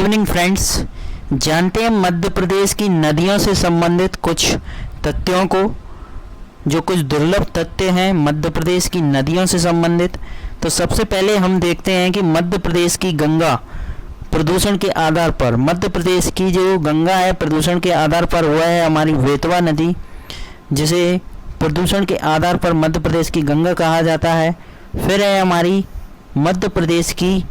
Evening friends, जानते हैं मध्य प्रदेश की नदियों से संबंधित कुछ तथ्यों को, जो कुछ दुर्लभ तथ्य हैं मध्य प्रदेश की नदियों से संबंधित। तो सबसे पहले हम देखते हैं कि मध्य प्रदेश की गंगा प्रदूषण के आधार पर, मध्य प्रदेश की जो गंगा है प्रदूषण के आधार पर वह है हमारी बेतवा नदी, जिसे प्रदूषण के आधार पर मध्य प्रदेश की गंगा कहा जाता है। फिर है हमारी मध्य प्रदेश की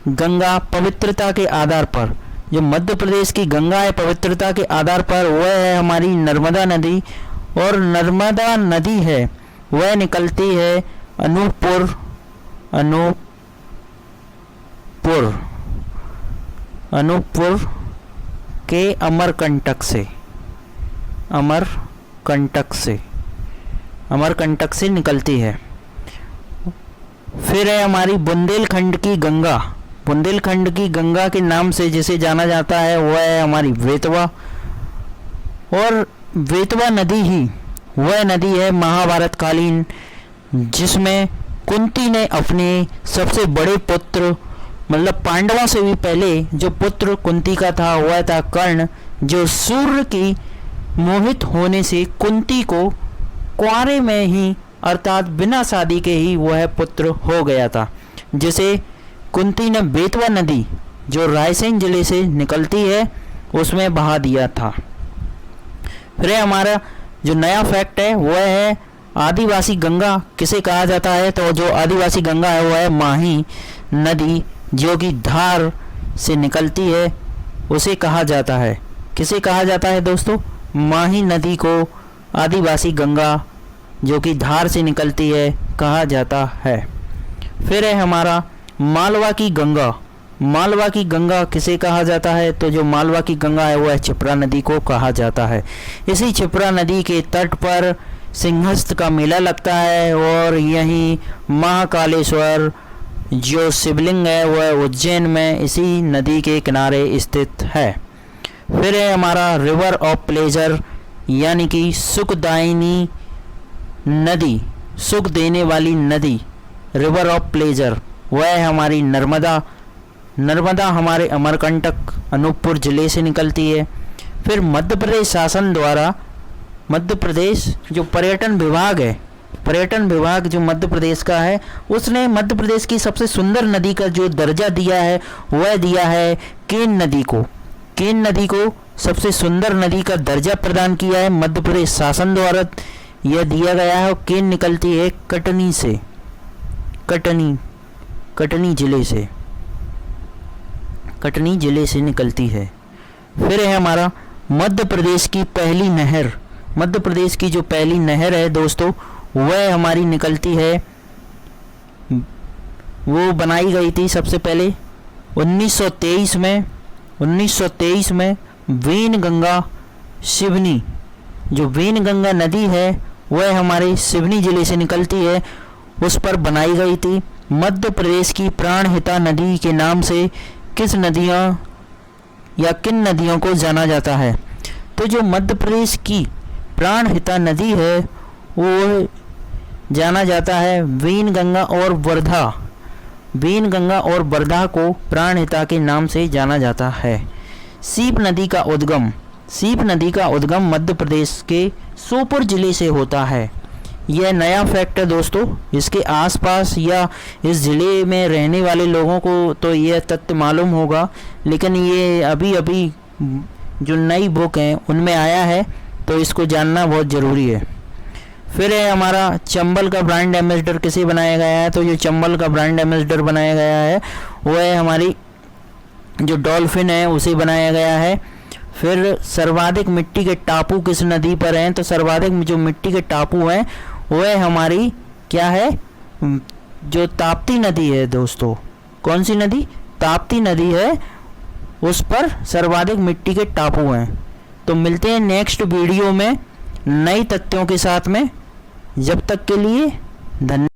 गंगा पवित्रता के आधार पर, जो मध्य प्रदेश की गंगा है पवित्रता के आधार पर वह है हमारी नर्मदा नदी, और नर्मदा नदी है वह निकलती है अनूपपुर के अमरकंटक से निकलती है। फिर है हमारी बुंदेलखंड की गंगा, बुंदेलखंड की गंगा के नाम से जिसे जाना जाता है वह है हमारी बेतवा, और बेतवा नदी ही वह नदी है महाभारत कालीन जिसमें कुंती ने अपने सबसे बड़े पुत्र, मतलब पांडवों से भी पहले जो पुत्र कुंती का था वह था कर्ण, जो सूर्य की मोहित होने से कुंती को कुंवारे में ही अर्थात बिना शादी के ही वह पुत्र हो गया था, जिसे कुंती ने बेतवा नदी जो रायसेन जिले से निकलती है उसमें बहा दिया था। फिर हमारा जो नया फैक्ट है वह है आदिवासी गंगा किसे कहा जाता है। तो जो आदिवासी गंगा है वह है माही नदी, जो कि धार से निकलती है उसे कहा जाता है। किसे कहा जाता है दोस्तों? माही नदी को आदिवासी गंगा जो कि धार से निकलती है कहा जाता है। फिर है हमारा मालवा की गंगा, मालवा की गंगा किसे कहा जाता है? तो जो मालवा की गंगा है वह क्षिप्रा नदी को कहा जाता है। इसी क्षिप्रा नदी के तट पर सिंहस्थ का मेला लगता है, और यहीं महाकालेश्वर जो शिवलिंग है वह उज्जैन में इसी नदी के किनारे स्थित है। फिर है हमारा रिवर ऑफ प्लेजर, यानी कि सुखदायिनी नदी, सुख देने वाली नदी, रिवर ऑफ प्लेजर वह है हमारी नर्मदा। नर्मदा हमारे अमरकंटक अनूपपुर जिले से निकलती है। फिर मध्य प्रदेश शासन द्वारा, मध्य प्रदेश जो पर्यटन विभाग है, पर्यटन विभाग जो मध्य प्रदेश का है, उसने मध्य प्रदेश की सबसे सुंदर नदी का जो दर्जा दिया है वह दिया है केन नदी को। केन नदी को सबसे सुंदर नदी का दर्जा प्रदान किया है मध्य प्रदेश शासन द्वारा, यह दिया गया है। और केन निकलती है कटनी से, कटनी जिले से निकलती है। फिर है हमारा मध्य प्रदेश की पहली नहर, मध्य प्रदेश की जो पहली नहर है दोस्तों वह हमारी निकलती है, वो बनाई गई थी सबसे पहले 1923 में वेनगंगा सिवनी, जो वेनगंगा नदी है वह हमारे सिवनी जिले से निकलती है, उस पर बनाई गई थी। मध्य प्रदेश की प्राणहिता नदी के नाम से किस नदियाँ या किन नदियों को जाना जाता है? तो जो मध्य प्रदेश की प्राणहिता नदी है वो जाना जाता है वेनगंगा और वर्धा, वेनगंगा और वर्धा को प्राणहिता के नाम से जाना जाता है। सीप नदी का उद्गम मध्य प्रदेश के सोपुर जिले से होता है। यह नया फैक्ट है दोस्तों, इसके आसपास या इस ज़िले में रहने वाले लोगों को तो यह तथ्य मालूम होगा, लेकिन ये अभी जो नई बुक हैं उनमें आया है, तो इसको जानना बहुत ज़रूरी है। फिर है हमारा चंबल का ब्रांड एम्बेसडर किसे बनाया गया है? तो जो चंबल का ब्रांड एम्बेसडर बनाया गया है वह है हमारी जो डॉल्फिन है उसे बनाया गया है। फिर सर्वाधिक मिट्टी के टापू किस नदी पर हैं? तो सर्वाधिक जो मिट्टी के टापू हैं वह हमारी क्या है? जो ताप्ती नदी है दोस्तों। कौन सी नदी? ताप्ती नदी है, उस पर सर्वाधिक मिट्टी के टापू हैं। तो मिलते हैं नेक्स्ट वीडियो में नई तथ्यों के साथ में, जब तक के लिए धन्यवाद।